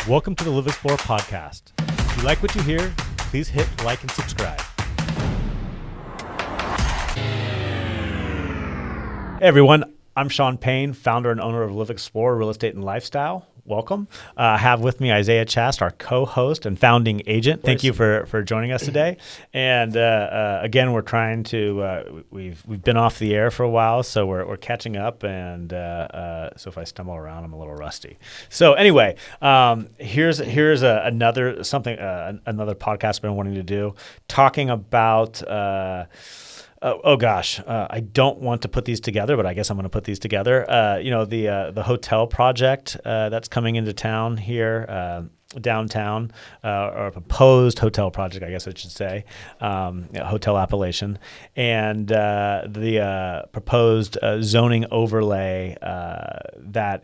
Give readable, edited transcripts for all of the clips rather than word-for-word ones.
Welcome to the LivXplore Podcast. If you like what you hear, please hit like and subscribe. Hey everyone, I'm Sean Payne, founder and owner of LivXplore Real Estate and Lifestyle. Welcome. I have with me Isaiah Chast, our co-host and founding agent. Thank you for joining us today. And again, we're trying to we've been off the air for a while, so we're catching up. And so if I stumble around, I'm a little rusty. So anyway, here's another podcast I've been wanting to do, talking about. I don't want to put these together, but I guess I'm going to put these together. The hotel project that's coming into town here, downtown, or a proposed hotel project, I guess I should say, hotel appellation, and the proposed zoning overlay that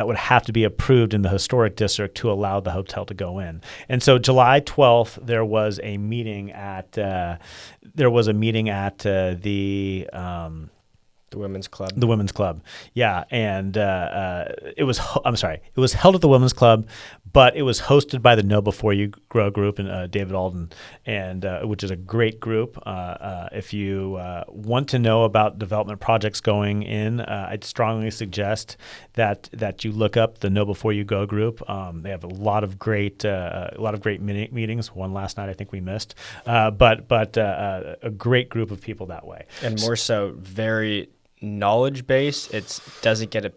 would have to be approved in the historic district to allow the hotel to go in. And so July 12th, there was a meeting at the Women's Club. The Women's Club, yeah, and it was held at the Women's Club, but it was hosted by the Know Before You Grow group and David Alden, and which is a great group. If you want to know about development projects going in, I'd strongly suggest that you look up the Know Before You Go group. They have a lot of great meetings. One last night I think we missed, but a great group of people that way, and more so very knowledge based. It doesn't get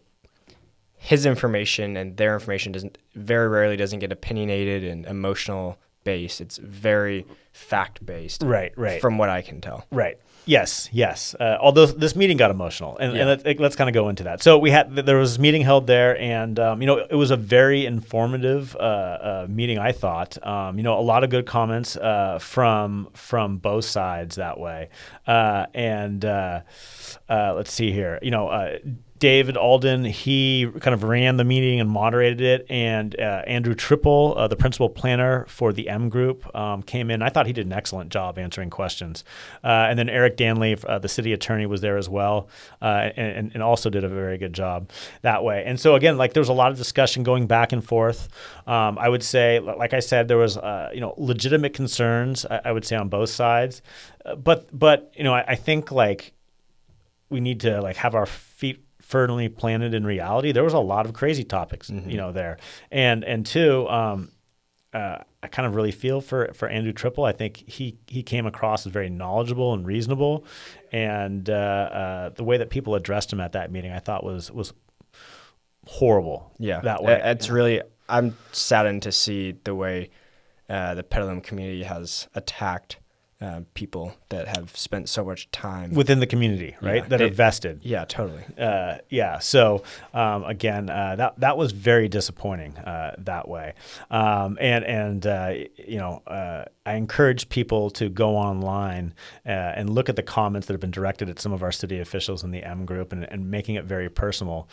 his information and their information very rarely get opinionated and emotional based. It's very fact based. Right. From what I can tell. Right. Yes. Although this meeting got emotional, and let's kind of go into that. So there was this meeting held there, and it was a very informative meeting. I thought, a lot of good comments from both sides that way, let's see here. David Alden, he kind of ran the meeting and moderated it, and Andrew Triple, the principal planner for the M Group, came in. I thought he did an excellent job answering questions. And then Eric Danley, the city attorney, was there as well, and also did a very good job that way. And so again, there was a lot of discussion going back and forth. I would say, like I said, there was legitimate concerns, I would say, on both sides. But I think we need to have our feet firmly planted in reality. There was a lot of crazy topics, there. And two, I kind of really feel for Andrew Triple. I think he came across as very knowledgeable and reasonable. And the way that people addressed him at that meeting, I thought was horrible. Yeah. That way. It's really, I'm saddened to see the way the Petaluma community has attacked people that have spent so much time within the community, right? That are vested. Yeah, totally. So again, that was very disappointing that way. I encourage people to go online and look at the comments that have been directed at some of our city officials in the M Group and making it very personal.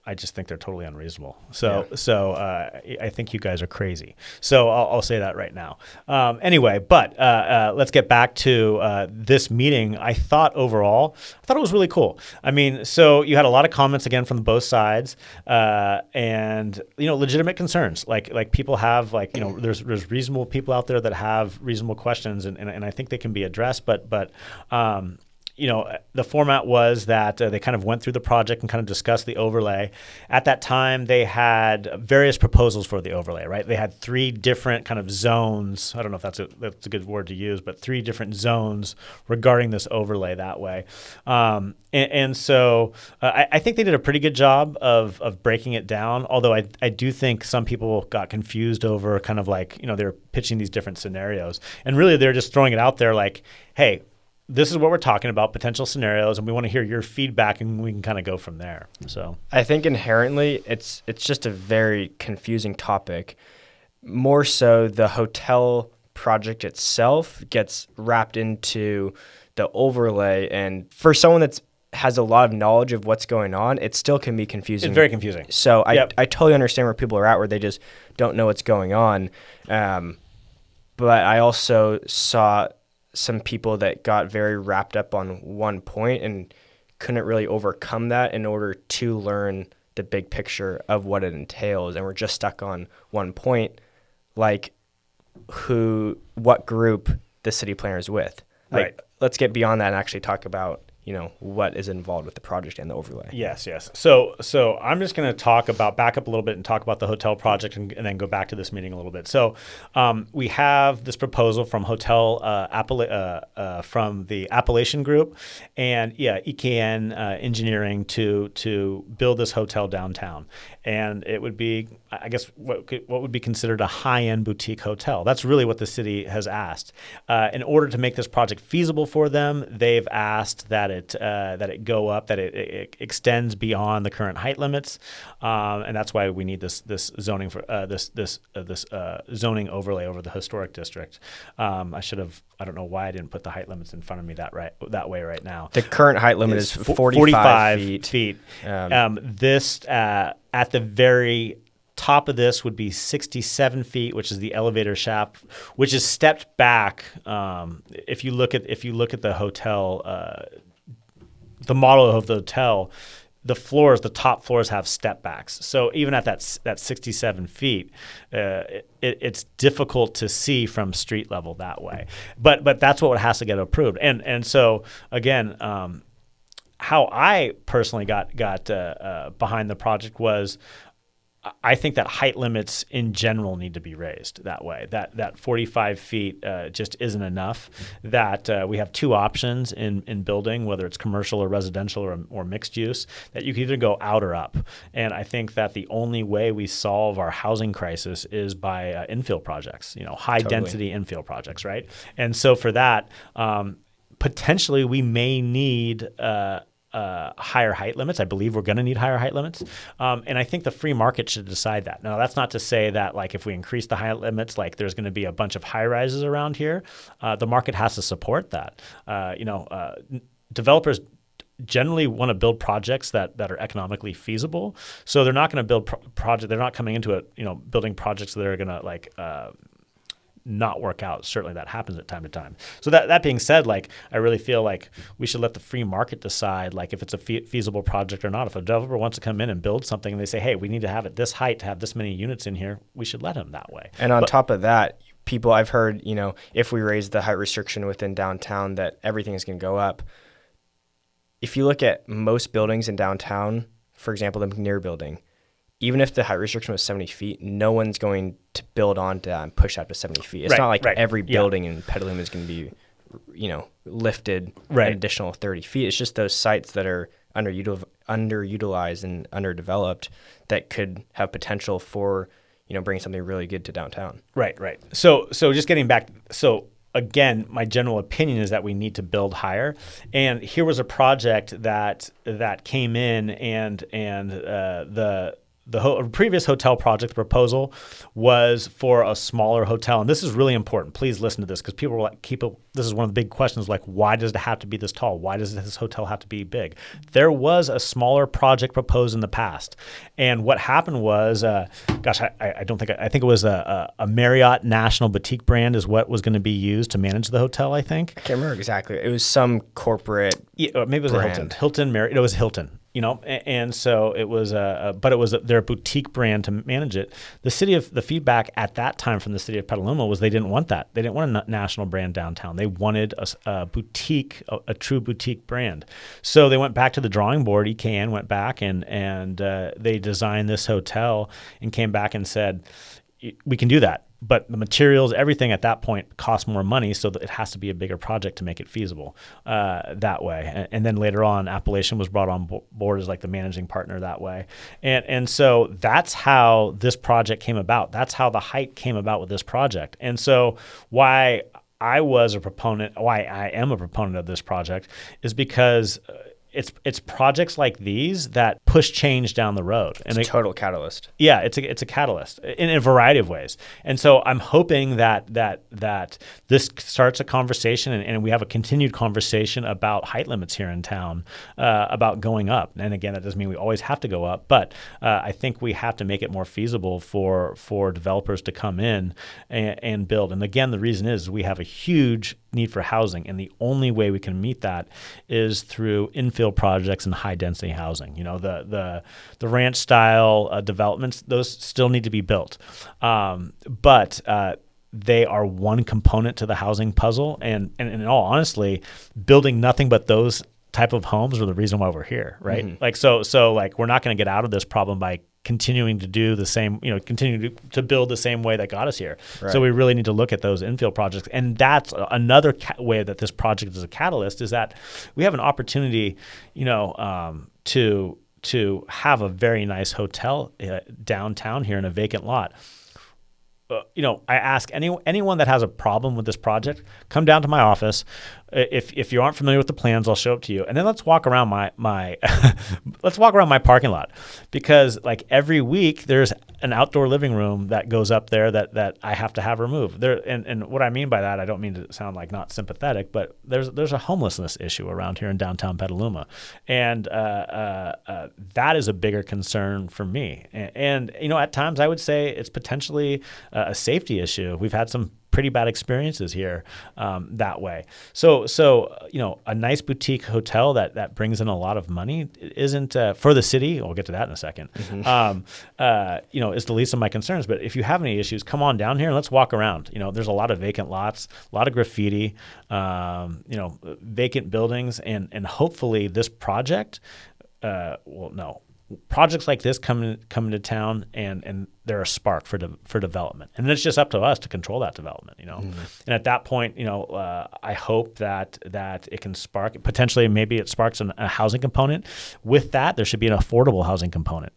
I just think they're totally unreasonable. So I think you guys are crazy. So I'll say that right now. Anyway, but let's get back to this meeting. I thought it was really cool. I mean, so you had a lot of comments again from both sides, and legitimate concerns. Like people have there's reasonable people out there that have reasonable questions, and I think they can be addressed. But the format was that they kind of went through the project and kind of discussed the overlay. At that time, they had various proposals for the overlay, right? They had 3 different kind of zones. I don't know if that's a good word to use, but 3 different zones regarding this overlay that way. So I think they did a pretty good job of breaking it down, although I do think some people got confused over kind of they're pitching these different scenarios. And really, they're just throwing it out there like, hey, this is what we're talking about, potential scenarios, and we want to hear your feedback, and we can kind of go from there. So I think inherently it's just a very confusing topic. More so, the hotel project itself gets wrapped into the overlay, and for someone that has a lot of knowledge of what's going on, it still can be confusing. It's very confusing. So I totally understand where people are at, where they just don't know what's going on. But I also saw some people that got very wrapped up on one point and couldn't really overcome that in order to learn the big picture of what it entails, and we're just stuck on one point, like what group the city planner is with. Like, Right. Let's get beyond that and actually talk about, what is involved with the project and the overlay. Yes. So I'm just going to back up a little bit and talk about the hotel project and then go back to this meeting a little bit. So we have this proposal from from the Appalachian Group and EKN Engineering to build this hotel downtown. And it would be, I guess, what would be considered a high-end boutique hotel. That's really what the city has asked. In order to make this project feasible for them, they've asked that it go up, that it extends beyond the current height limits, and that's why we need this zoning for this zoning overlay over the historic district. I don't know why I didn't put the height limits in front of me that way right now. The current height limit is 45 feet. This at the very top of this would be 67 feet, which is the elevator shaft, which is stepped back. If you look at the hotel, the model of the hotel, the top floors have step backs. So even at that 67 feet, it's difficult to see from street level that way. But that's what has to get approved. And so again, how I personally got behind the project was, I think that height limits in general need to be raised that way. That 45 feet just isn't enough. That we have two options in building, whether it's commercial or residential or mixed use, that you can either go out or up. And I think that the only way we solve our housing crisis is by infill projects, high density infill projects, right? And so for that, potentially we may need higher height limits. I believe we're going to need higher height limits. And I think the free market should decide that. Now, that's not to say that like if we increase the height limits, like there's going to be a bunch of high rises around here. The market has to support that. Developers generally want to build projects that are economically feasible. So they're not going to build project. They're not coming into it, building projects that are going to not work out. Certainly that happens at time to time. So that being said, like I really feel like we should let the free market decide like if it's a feasible project or not. If a developer wants to come in and build something and they say, hey, we need to have it this height to have this many units in here, we should let them that way. And on top of that, I've heard, if we raise the height restriction within downtown that everything is going to go up. If you look at most buildings in downtown, for example, the McNair building, even if the height restriction was 70 feet, no one's going to build onto that and push out to 70 feet. It's not like every building in Petaluma is going to be, lifted an additional 30 feet. It's just those sites that are underutilized and underdeveloped that could have potential for, bringing something really good to downtown. Right. So just getting back, again, my general opinion is that we need to build higher. And here was a project that came in and the previous hotel project proposal was for a smaller hotel. And this is really important. Please listen to this because people will this is one of the big questions, like, why does it have to be this tall? Why does this hotel have to be big? There was a smaller project proposed in the past. And what happened was, I think it was a Marriott National Boutique brand is what was going to be used to manage the hotel, I think. I can't remember exactly. It was some corporate maybe it was brand. Hilton, Marriott. It was Hilton. And so it was, but it was their boutique brand to manage it. The feedback at that time from the city of Petaluma was they didn't want that. They didn't want a national brand downtown. They wanted a boutique, a true boutique brand. So they went back to the drawing board. EKN went back and they designed this hotel and came back and said, we can do that. But the materials, everything at that point costs more money, so that it has to be a bigger project to make it feasible that way. And then later on, Appalachian was brought on board as like the managing partner that way. And so that's how this project came about. That's how the height came about with this project. And so why I am a proponent of this project is because it's projects like these that push change down the road. It's a total catalyst. Yeah, it's a catalyst in a variety of ways. And so I'm hoping that this starts a conversation and we have a continued conversation about height limits here in town, about going up. And again, that doesn't mean we always have to go up, but I think we have to make it more feasible for developers to come in and build. And again, the reason is we have a huge need for housing, and the only way we can meet that is through infill infill projects and high density housing. The ranch style developments, those still need to be built, but they are one component to the housing puzzle. And in all honesty, building nothing but those type of homes are the reason why we're here, right? Mm-hmm. Like so like we're not going to get out of this problem by continuing to do the same, continue to build the same way that got us here. Right. So we really need to look at those infill projects. And that's another way that this project is a catalyst, is that we have an opportunity, to have a very nice hotel downtown here in a vacant lot. I ask anyone that has a problem with this project, come down to my office. If you aren't familiar with the plans, I'll show it to you, and then let's walk around my let's walk around my parking lot, because like every week there's an outdoor living room that goes up there that I have to have removed. And what I mean by that, I don't mean to sound like not sympathetic, but there's a homelessness issue around here in downtown Petaluma, and that is a bigger concern for me. And at times I would say it's potentially a safety issue. We've had some pretty bad experiences here that way. So a nice boutique hotel that brings in a lot of money isn't for the city. We'll get to that in a second. Mm-hmm. Is the least of my concerns. But if you have any issues, come on down here and let's walk around. There's a lot of vacant lots, a lot of graffiti, vacant buildings, and hopefully this project. Projects like this come into town, and they're a spark for development, and it's just up to us to control that development, Mm-hmm. And at that point, I hope that it can spark potentially. Maybe it sparks a housing component. With that, there should be an affordable housing component,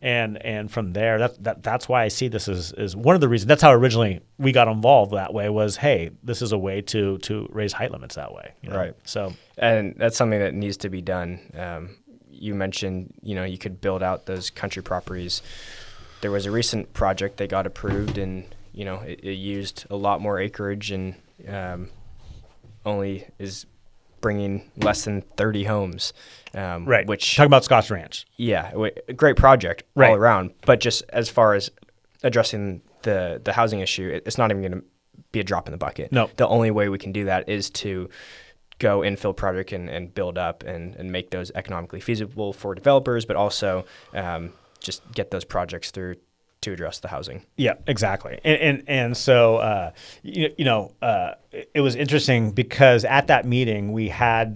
and from there, that's why I see this as one of the reasons. That's how originally we got involved that way. Was, hey, this is a way to raise height limits that way, right? So, and that's something that needs to be done. You mentioned, you could build out those country properties. There was a recent project that got approved, and, it used a lot more acreage and only is bringing less than 30 homes. Right. Which, talking about Scotch Ranch. Yeah. A great project all around. But just as far as addressing the housing issue, it's not even going to be a drop in the bucket. No. The only way we can do that is to go infill project and build up and make those economically feasible for developers, but also just get those projects through to address the housing. Yeah, exactly. And so, it was interesting because at that meeting we had,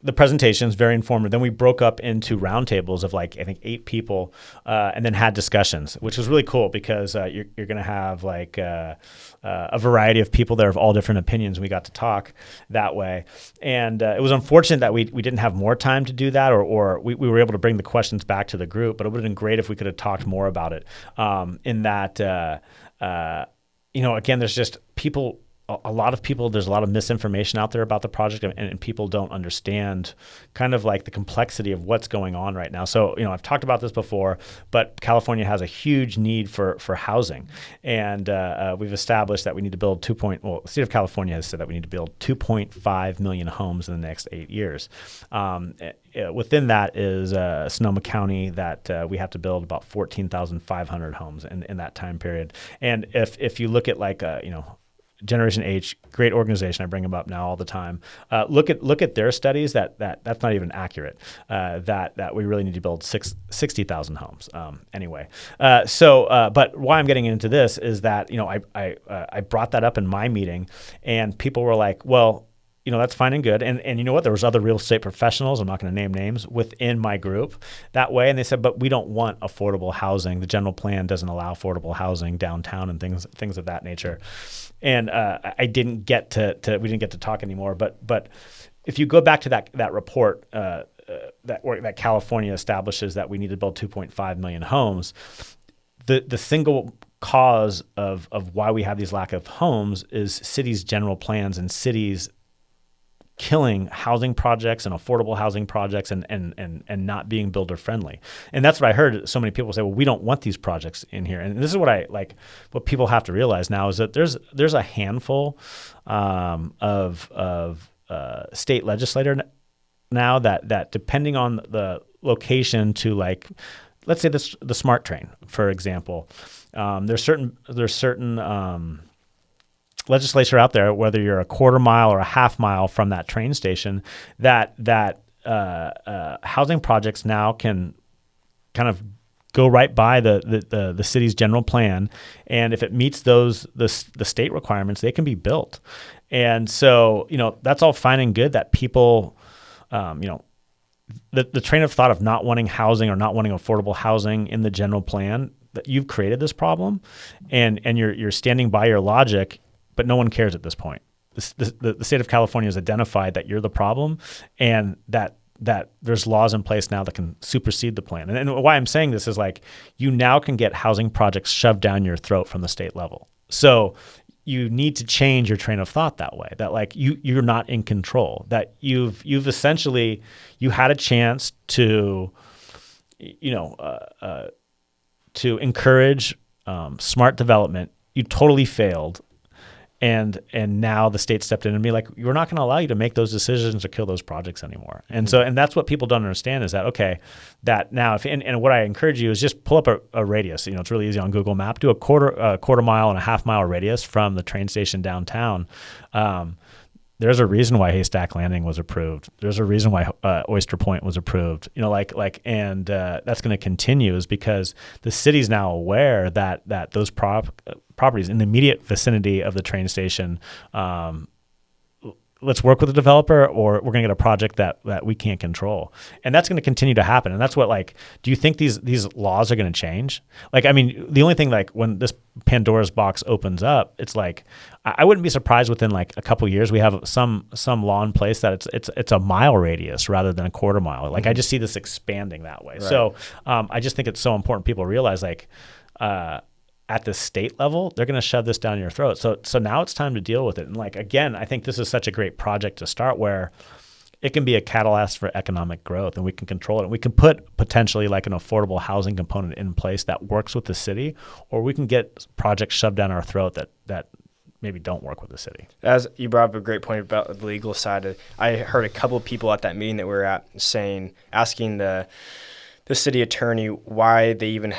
the presentations, very informative. Then we broke up into roundtables of I think 8 people, and then had discussions, which was really cool because you're going to have a variety of people there of all different opinions. We got to talk that way. And it was unfortunate that we didn't have more time to do that, or we were able to bring the questions back to the group, but it would have been great if we could have talked more about it. In that, again, there's just people, a lot of people, there's a lot of misinformation out there about the project, and people don't understand kind of the complexity of what's going on right now. So, I've talked about this before, but California has a huge need for housing. And we've established that we need to build the state of California has said that we need to build 2.5 million homes in the next 8 years. Within that is Sonoma County that we have to build about 14,500 homes in that time period. And if you look at Generation H, great organization. I bring them up now all the time. Look at their studies. That's not even accurate. That we really need to build 60,000 homes. Anyway, but why I'm getting into this is that I brought that up in my meeting, and people were like, well, that's fine and good. And you know what? There was other real estate professionals, I'm not going to name names, within my group that way. And they said, but we don't want affordable housing. The general plan doesn't allow affordable housing downtown and things of that nature. And we didn't get to talk anymore. But if you go back to that report that California establishes that we need to build 2.5 million homes, the single cause of why we have these lack of homes is cities' general plans and cities killing housing projects and affordable housing projects and not being builder friendly. And that's what I heard so many people say, well, we don't want these projects in here. And this is what people have to realize now is that there's a handful of state legislator now that depending on the location to let's say the SMART train, for example, there's certain legislature out there, whether you're a quarter mile or a half mile from that train station, that housing projects now can kind of go right by the city's general plan, and if it meets the state requirements, they can be built. And so, that's all fine and good that people, the train of thought of not wanting housing or not wanting affordable housing in the general plan, that you've created this problem, and you're standing by your logic, but no one cares at this point. The state of California has identified that you're the problem, and that there's laws in place now that can supersede the plan. And why I'm saying this is you now can get housing projects shoved down your throat from the state level. So you need to change your train of thought that way, that you're not in control, that you've essentially, you had a chance to, to encourage smart development. You totally failed. And now the state stepped in and be like, we're not going to allow you to make those decisions or kill those projects anymore. And so, and that's what people don't understand is that, okay, that now, and what I encourage you is just pull up a radius. It's really easy on Google Map. Do a quarter mile and a half mile radius from the train station downtown. There's a reason why Haystack Landing was approved. There's a reason why Oyster Point was approved. And that's going to continue is because the city's now aware that those properties in the immediate vicinity of the train station, let's work with the developer, or we're going to get a project that we can't control. And that's going to continue to happen. And that's what, do you think these laws are going to change? The only thing, when this Pandora's box opens up, it's I wouldn't be surprised within a couple of years we have some law in place that it's a mile radius rather than a quarter mile. I just see this expanding that way. Right. So I just think it's so important people realize at the state level, they're going to shove this down your throat. So now it's time to deal with it. And again, I think this is such a great project to start where it can be a catalyst for economic growth, and we can control it. And we can put potentially an affordable housing component in place that works with the city, or we can get projects shoved down our throat that maybe don't work with the city. As you brought up a great point about the legal side, I heard a couple of people at that meeting that we were at asking the city attorney why they even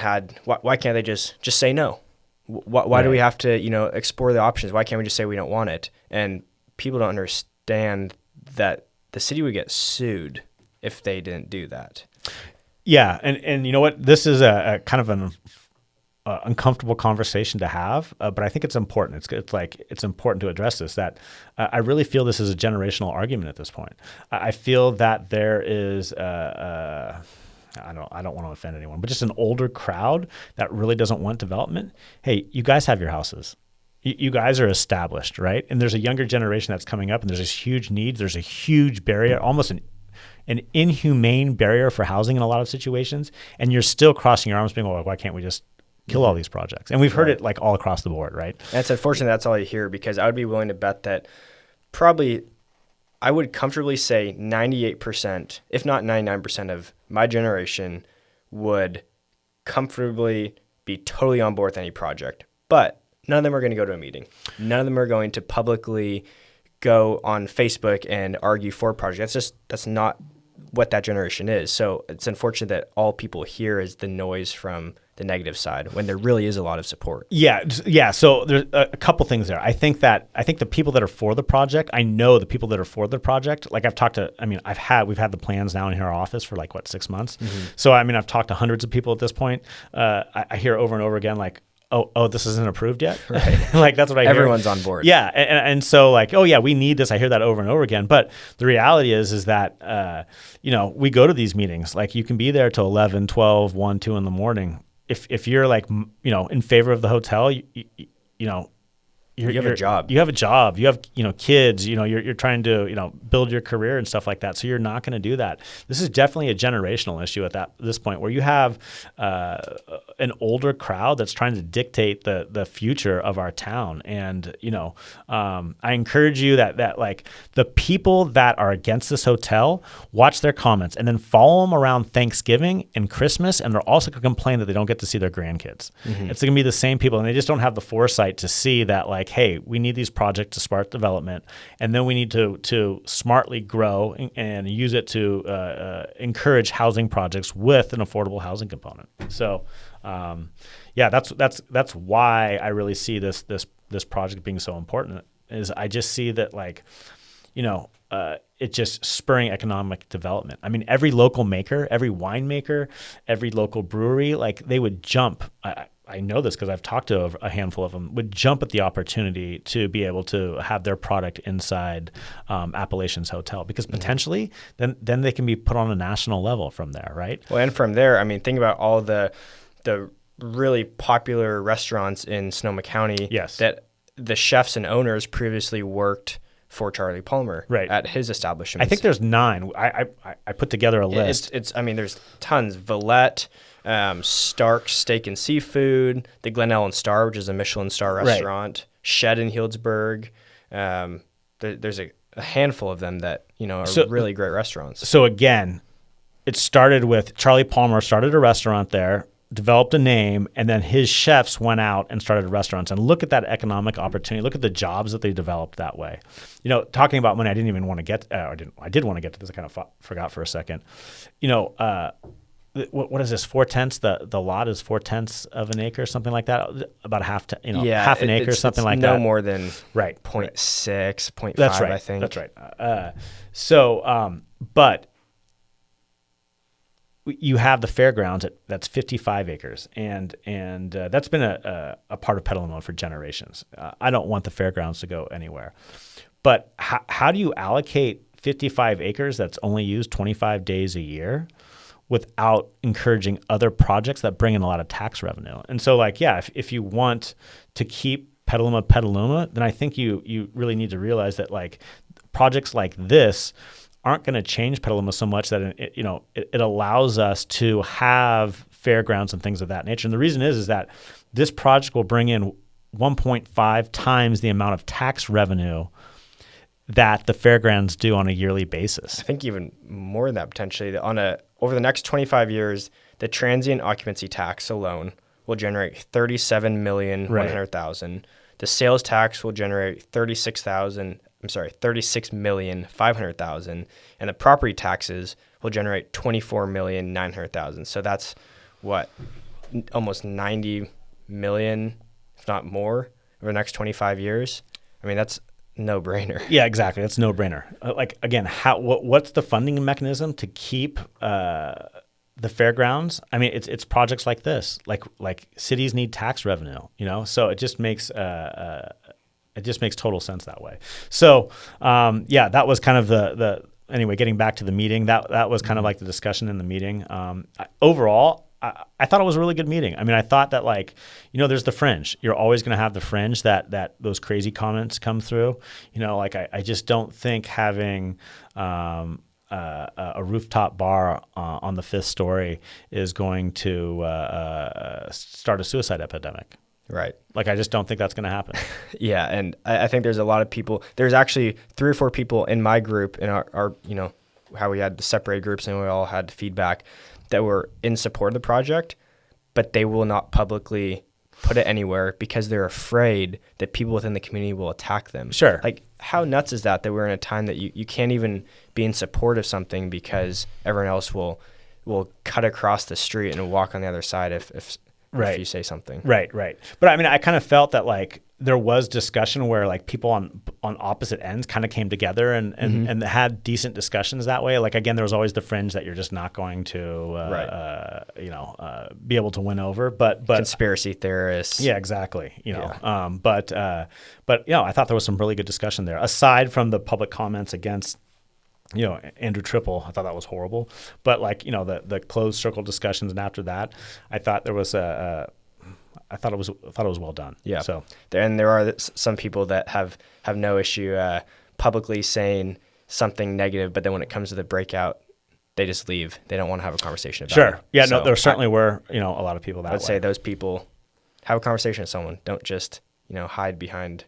why can't they just say no? Why do we have to, explore the options? Why can't we just say we don't want it? And people don't understand that the city would get sued if they didn't do that. Yeah. And you know what? This is a kind of an uncomfortable conversation to have, but I think it's important. It's important to address this, that I really feel this is a generational argument at this point. I feel that there is I don't want to offend anyone, but just an older crowd that really doesn't want development. Hey, you guys have your houses. You guys are established, right? And there's a younger generation that's coming up, and there's this huge need. There's a huge barrier, almost an inhumane barrier for housing in a lot of situations, and you're still crossing your arms being, well, why can't we just kill all these projects? And we've heard it all across the board, right? And it's unfortunate that's all you hear, because I would be willing to bet that probably I would comfortably say 98%, if not 99% of my generation would comfortably be totally on board with any project. But none of them are going to go to a meeting. None of them are going to publicly go on Facebook and argue for a project. That's not what that generation is. So it's unfortunate that all people hear is the noise from the negative side when there really is a lot of support. Yeah. So there's a couple things there. I think the people that are for the project, I know the people that are for the project, we've had the plans now in our office for 6 months. Mm-hmm. So, I've talked to hundreds of people at this point. I hear over and over again, oh, this isn't approved yet. Right. That's what I hear. Everyone's on board. Yeah. And so oh yeah, we need this. I hear that over and over again. But the reality is that, we go to these meetings, you can be there till 11, 12, 1, 2 in the morning. If you're in favor of the hotel, you have a job. You have a job. You have kids. You're trying to build your career and stuff like that. So you're not going to do that. This is definitely a generational issue at this point, where you have an older crowd that's trying to dictate the future of our town. And I encourage you that the people that are against this hotel, watch their comments and then follow them around Thanksgiving and Christmas, and they're also going to complain that they don't get to see their grandkids. Mm-hmm. It's going to be the same people, and they just don't have the foresight to see that hey, we need these projects to spark development, and then we need to smartly grow and use it to encourage housing projects with an affordable housing component. So, that's why I really see this this project being so important is I just see that like, it's just spurring economic development. I mean, every local maker, every winemaker, every local brewery, like they would jump. I know this because I've talked to a handful of them, would jump at the opportunity to be able to have their product inside Appalachian's hotel, because potentially then they can be put on a national level from there, right? Well, and from there, I mean, think about all the really popular restaurants in Sonoma County that the chefs and owners previously worked for Charlie Palmer at his establishment. I think there's 9. I put together a list. I mean, there's tons. Valette, Stark Steak and Seafood, the Glen Ellen Star, which is a Michelin star restaurant, Shed in Healdsburg. There's a handful of them that, are really great restaurants. So again, it started with Charlie Palmer started a restaurant there, developed a name, and then his chefs went out and started restaurants. And look at that economic opportunity. Look at the jobs that they developed that way. Talking about money, I didn't even want to get. I did want to get to this. I kind of forgot for a second. What is this? 4/10. The lot is 4/10 of an acre, something like that. About half an acre, something like that. No more than 0.6, 0.5. That's right. I think that's right. But you have the fairgrounds that's 55 acres, and that's been a part of Petaluma for generations. I don't want the fairgrounds to go anywhere, but how do you allocate 55 acres that's only used 25 days a year without encouraging other projects that bring in a lot of tax revenue? And so, if you want to keep Petaluma, then I think you really need to realize that like projects like this aren't going to change Petaluma so much that it allows us to have fairgrounds and things of that nature. And the reason is that this project will bring in 1.5 times the amount of tax revenue that the fairgrounds do on a yearly basis. I think even more than that potentially. Over the next 25 years, the transient occupancy tax alone will generate $37,100,000. The sales tax will generate $36,500,000, and the property taxes will generate $24,900,000. So that's almost $90 million, if not more, over the next 25 years. I mean, that's no brainer. Yeah, exactly. That's no brainer. What's the funding mechanism to keep the fairgrounds? I mean, it's projects like this. Like cities need tax revenue, So it just makes total sense that way. So that was kind of anyway, getting back to the meeting, that was kind of like the discussion in the meeting. Overall, I thought it was a really good meeting. I mean, I thought that there's the fringe. You're always going to have the fringe that those crazy comments come through. I just don't think having a rooftop bar on the 5th story is going to start a suicide epidemic. Right. I just don't think that's going to happen. Yeah, and I think there's a lot of people. There's actually 3 or 4 people in my group, in our how we had the separated groups and we all had feedback, that were in support of the project, but they will not publicly put it anywhere because they're afraid that people within the community will attack them. Sure. How nuts is that we're in a time that you can't even be in support of something because everyone else will cut across the street and walk on the other side if you say something. Right. But I mean, I kind of felt that there was discussion where people on opposite ends kind of came together and had decent discussions that way. Again, there was always the fringe that you're just not going to be able to win over. But conspiracy theorists. Yeah, exactly. But I thought there was some really good discussion there. Aside from the public comments against Andrew Triple, I thought that was horrible. But the closed circle discussions, and after that, I thought there was I thought it was well done. Yeah. So and there are some people that have no issue publicly saying something negative, but then when it comes to the breakout, they just leave. They don't want to have a conversation about it. Sure. Yeah. So there certainly were a lot of people that way. I would say those people have a conversation with someone. Don't just hide behind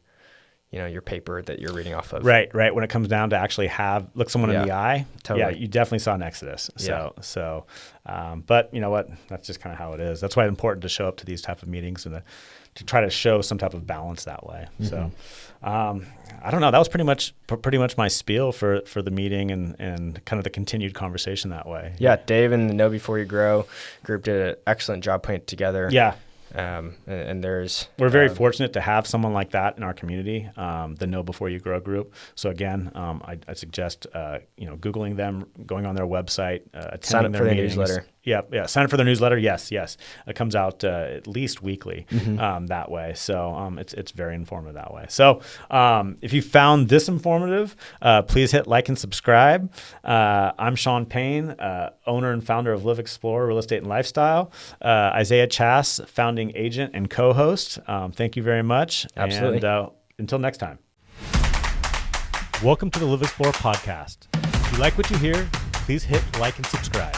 your paper that you're reading off of. Right. When it comes down to actually look someone in the eye, totally. Yeah, you definitely saw an exodus. But you know what? That's just kind of how it is. That's why it's important to show up to these type of meetings and to try to show some type of balance that way. Mm-hmm. So, I don't know. That was pretty much my spiel for the meeting and kind of the continued conversation that way. Yeah, Dave and the Know Before You Grow group did an excellent job putting it together. Yeah. And there's we're very fortunate to have someone like that in our community, the Know Before You Grow group. So again, I suggest Googling them, going on their website, attending sign up their for their meetings. newsletter. Yeah, sign up for their newsletter. Yes. It comes out at least weekly that way. So it's very informative that way. So if you found this informative, please hit like and subscribe. I'm Sean Payne, owner and founder of LivXplore Real Estate and Lifestyle. Isaiah Chass, founding agent and co-host. Thank you very much. Absolutely. And until next time. Welcome to the LivXplore Podcast. If you like what you hear, please hit like and subscribe.